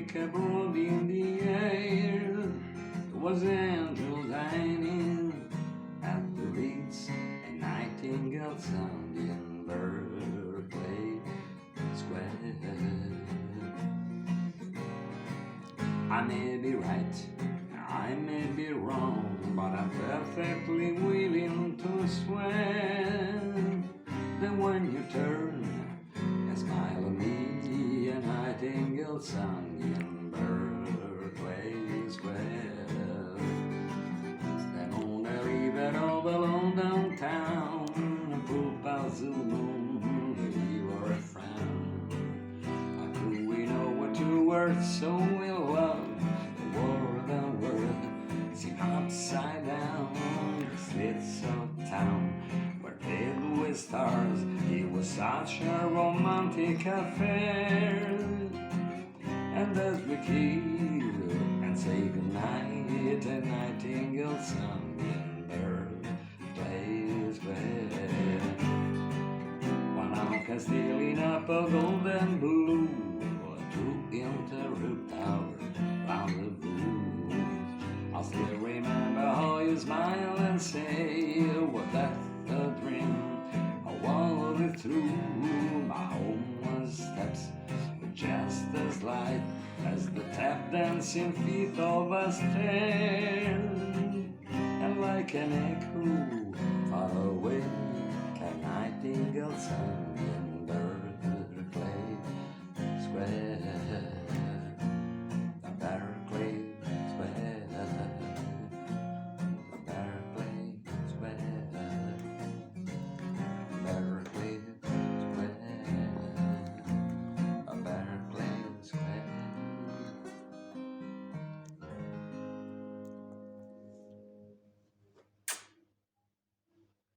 like a bird in the air. There was angels hanging at the reeds, a nightingale sound in Berkeley Square. I may be right, I may be wrong, but I'm perfectly willing to swear that when you turn and smile at me, a nightingale sung in Berkeley Square. Stand on the river of a London town, and poop out the moon, we were a frown. How could we know what two words so we love? The world and world seem upside down. The streets of town were filled with stars. It was such a romantic affair. And as we kissed and say goodnight, a nightingale sung in Berkeley Square. One anchor stealing up a golden blue to interrupt our rendezvous. I still remember how you smile and say, was that a dream? I wandered through my homeward steps with just as light as the tap dancing feet of a stair, and like an echo